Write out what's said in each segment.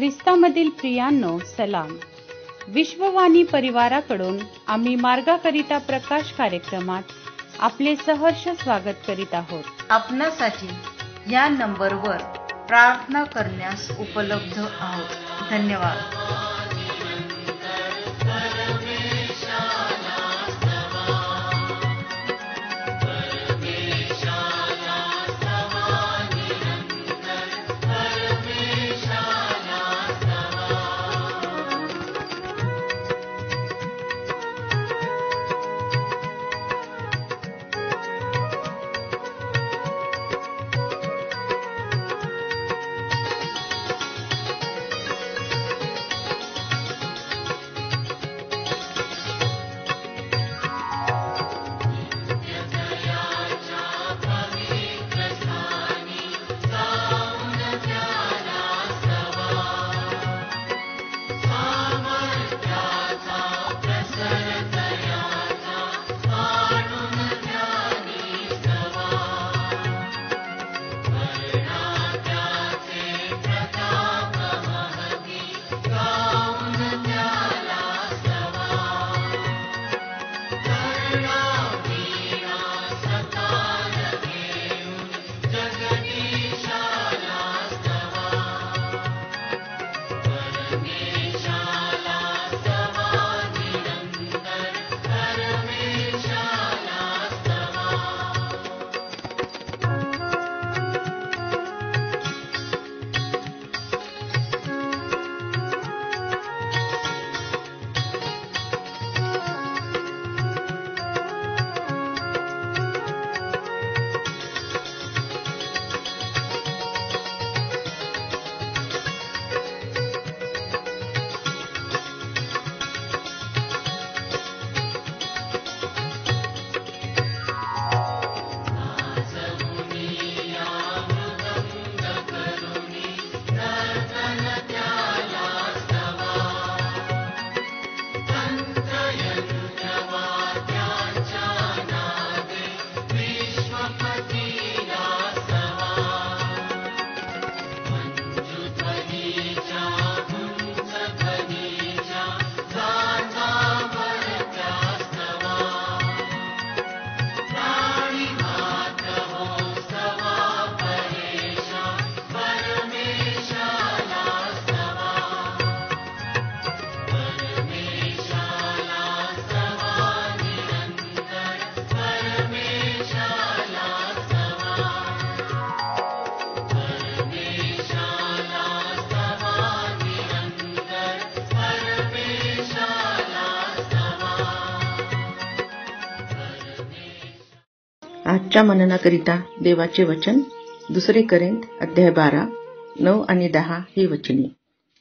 ख्रिस्तामधील प्रियांनो सलाम. विश्ववाणी परिवाराकडून आम्ही मार्गाकरिता प्रकाश कार्यक्रमात आपले सहर्ष स्वागत करीत आहोत. आपणासाठी या नंबरवर प्रार्थना करण्यास उपलब्ध आहोत. धन्यवाद. आजच्या मननाकरिता देवाचे वचन 2 कोरिंथ अध्याय 12, 9 आणि 10 ही वचने.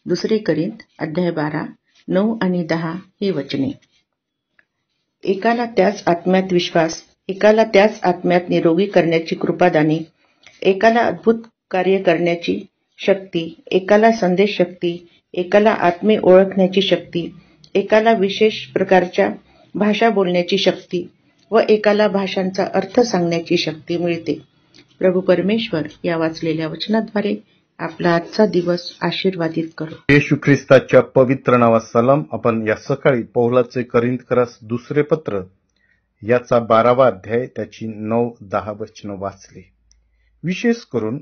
2 कोरिंथ अध्याय 12, 9 आणि 10 ही वचने. एकाला त्याच आत्म्यात विश्वास, एकाला त्याच आत्म्यात निरोगी करण्याची कृपादाने, एकाला अद्भुत कार्य करण्याची शक्ती, एकाला संदेश शक्ती, एकाला आत्मे ओळखण्याची शक्ती, एकाला विशेष प्रकारच्या भाषा बोलण्याची शक्ती व एकाला भाषांचा अर्थ सांगण्याची शक्ती मिळते. प्रभू परमेश्वर या वाचलेल्या वचनाद्वारे आपला आजचा दिवस आशीर्वादित करो. येशू ख्रिस्ताच्या पवित्र नावात सलाम. आपण या सकाळी पौलाचे कोरिंथकरास दुसरे पत्र याचा 12वा अध्याय त्याची 9-10 वचनं वाचली. विशेष करून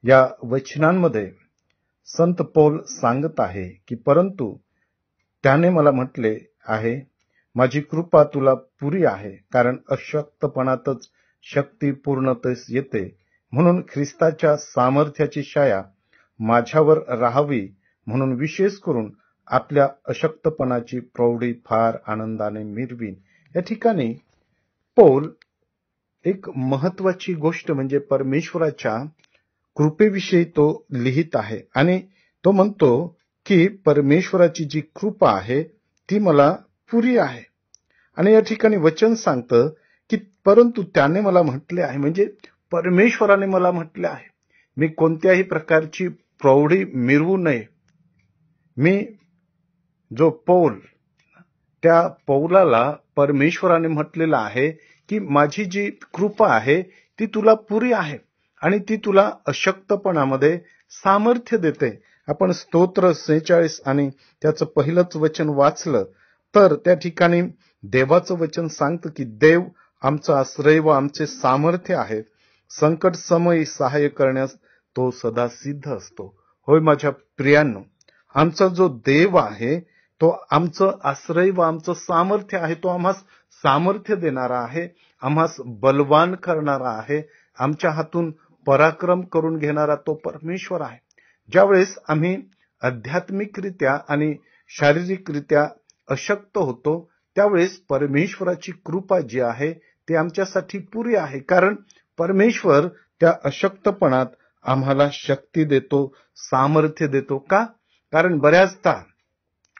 या वचनांमध्ये संत पौल सांगत आहे की परंतु त्याने मला म्हटले आहे, माझी कृपा तुला पुरी आहे, कारण अशक्तपणातच शक्ती पूर्णतेस येते. म्हणून ख्रिस्ताच्या सामर्थ्याची छाया माझ्यावर राहावी म्हणून विशेष करून आपल्या अशक्तपणाची प्रौढी फार आनंदाने मिरवीन. या ठिकाणी पौल एक महत्वाची गोष्ट म्हणजे परमेश्वराच्या कृपेविषयी तो लिहित आहे आणि तो म्हणतो की परमेश्वराची जी कृपा आहे ती मला पुरी आहे. आणि या ठिकाणी वचन सांगतं की परंतु त्याने मला म्हटले आहे, म्हणजे परमेश्वराने मला म्हटले आहे मी कोणत्याही प्रकारची प्रौढी मिरवू नये. मी जो पौल, त्या पौलाला परमेश्वराने म्हटलेलं आहे की माझी जी कृपा आहे ती तुला पुरी आहे आणि ती तुला अशक्तपणामध्ये सामर्थ्य देते. आपण स्तोत्र 46 आणि त्याचं पहिलंच वचन वाचलं तर त्या ठिकाणी देवाचं वचन सांगतं की देव आमचा आश्रय व आमचे सामर्थ्य आहे, संकट समयी सहाय्य करण्यास तो सदा सिद्ध असतो. होय माझ्या प्रियांनो, आमचा जो देव आहे तो आमचं आश्रय व आमचं सामर्थ्य आहे. तो आम्हास सामर्थ्य देणारा आहे, आम्हास बलवान करणारा आहे, आमच्या हातून पराक्रम करून घेणारा तो परमेश्वर आहे. ज्यावेळेस आम्ही आध्यात्मिकरित्या आणि शारीरिकरित्या अशक्त होतो त्यावेळेस परमेश्वराची कृपा जी आहे ती आमच्यासाठी पुरी आहे. कारण परमेश्वर त्या अशक्तपणात आम्हाला शक्ती देतो, सामर्थ्य देतो. का? कारण बऱ्याचदा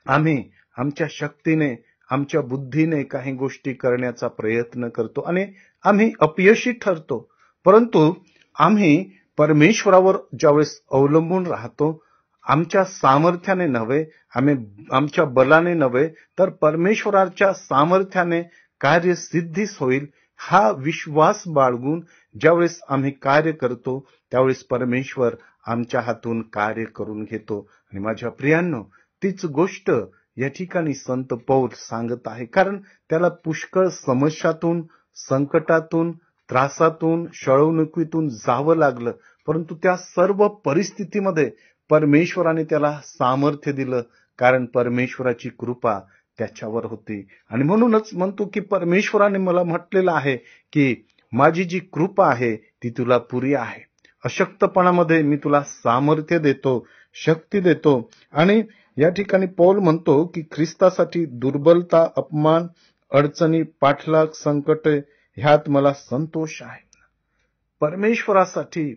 आम्ही आमच्या शक्तीने, आमच्या बुद्धीने काही गोष्टी करण्याचा प्रयत्न करतो आणि आम्ही अपयशी ठरतो. परंतु आम्ही परमेश्वरावर ज्यावेळेस अवलंबून राहतो, आमच्या सामर्थ्याने नव्हे, आमच्या बलाने नव्हे, तर परमेश्वराच्या सामर्थ्याने कार्य सिद्धीस होईल हा विश्वास बाळगून ज्यावेळेस आम्ही कार्य करतो त्यावेळेस परमेश्वर आमच्या हातून कार्य करून घेतो. आणि माझ्या प्रियांनो, तीच गोष्ट या ठिकाणी संत पौल सांगत आहे. कारण त्याला पुष्कळ समस्यातून, संकटातून, त्रासातून, छळवणुकीतून जावं लागलं, परंतु त्या सर्व परिस्थितीमध्ये परमेश्वराने त्याला सामर्थ्य दिलं, कारण परमेश्वराची कृपा त्याच्यावर होती. आणि म्हणूनच म्हणतो की परमेश्वराने मला म्हटलेलं आहे की माझी जी कृपा आहे ती तुला पुरी आहे. अशक्तपणामध्ये मी तुला सामर्थ्य देतो, शक्ती देतो. आणि या ठिकाणी पौल म्हणतो की ख्रिस्तासाठी दुर्बलता, अपमान, अडचणी, पाठलाग, संकटे ह्यात मला संतोष आहे. परमेश्वरासाठी,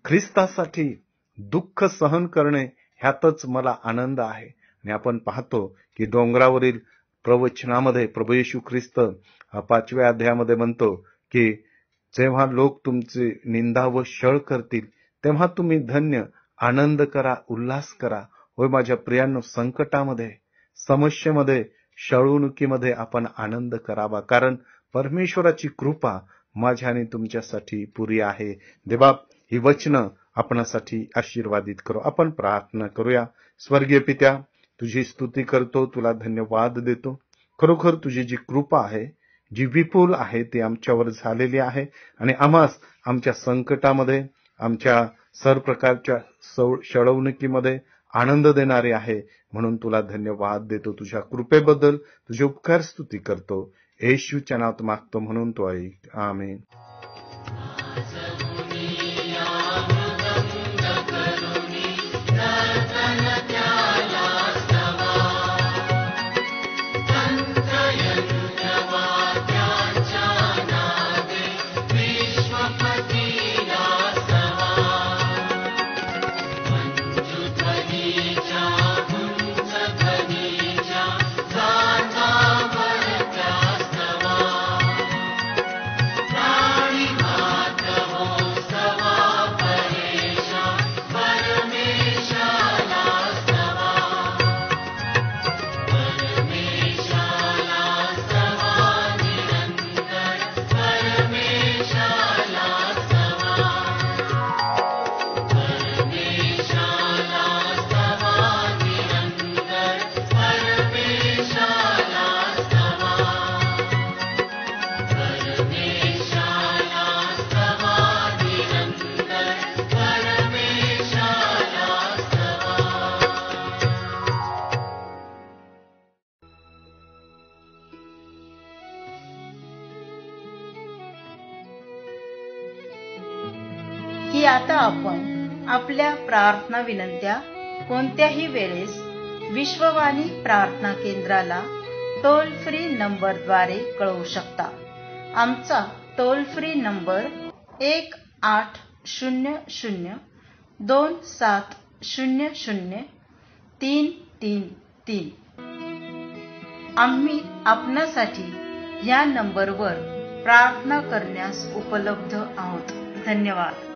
ख्रिस्तासाठी दुःख सहन करणे ह्यातच मला आनंद आहे. आणि आपण पाहतो की डोंगरावरील प्रवचनामध्ये प्रभू येशू ख्रिस्त 5व्या अध्यायामध्ये म्हणतो की जेव्हा लोक तुमची निंदा व छळ करतील तेव्हा तुम्ही धन्य, आनंद करा, उल्हास करा. होय माझ्या प्रियांनो, संकटामध्ये, समस्येमध्ये, छळवणुकीमध्ये आपण आनंद करावा, कारण परमेश्वराची कृपा माझ्या आणि तुमच्यासाठी पुरी आहे. देवा, ही वचनं आपणासाठी आशीर्वादित करो. आपण प्रार्थना करूया. स्वर्गीय पित्या, तुझी स्तुती करतो, तुला धन्यवाद देतो. खरोखर तुझी जी कृपा आहे, जी विपुल आहे ती आमच्यावर झालेली आहे आणि आम्हास आमच्या संकटामध्ये, आमच्या सर्व प्रकारच्या छळवणुकीमध्ये आनंद देणारे आहे. म्हणून तुला धन्यवाद देतो. तुझ्या कृपेबद्दल तुझे उपकार स्तुती करतो. येशूच्या नावात मागतो म्हणून तो ऐक. आमेन. की आता आपण आपल्या प्रार्थना विनंत्या कोणत्याही वेळेस विश्ववाणी प्रार्थना केंद्राला टोल फ्री नंबरद्वारे कळवू शकता. आमचा टोल फ्री नंबर 1-800-2700-333. आम्ही आपणासाठी या नंबरवर प्रार्थना करण्यास उपलब्ध आहोत. धन्यवाद.